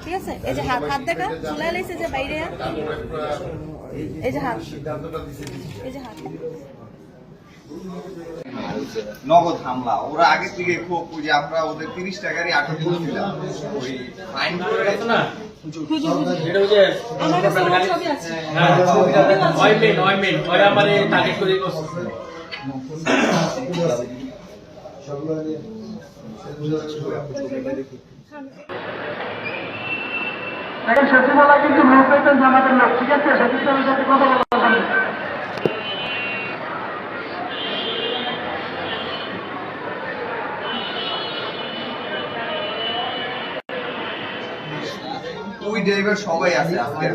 ঠিক আছে, এই যে হাত হাত দেখা চুলাই লাইছে যে বাইরে, এই যে হাত, এই যে হাত নগদ হামলা। ওরা আগে থেকে খুব যে আমরা ওদের 30 টাকারই আটক করছিলাম, ওই ফাইন করে না এটা হচ্ছে আমার কাছে ওর ছবি আছে। হ্যাঁ নয় মিনিট ওরা আমারে টার্গেট করে করছে। এখন সচিবালয় কিন্তু লোক পেতেন যে আমাদের লোক, ঠিক আছে, সচিবালয়ের সাথে কথা বলা যাবে। ওই ড্রাইভার সবাই আছে আজকে।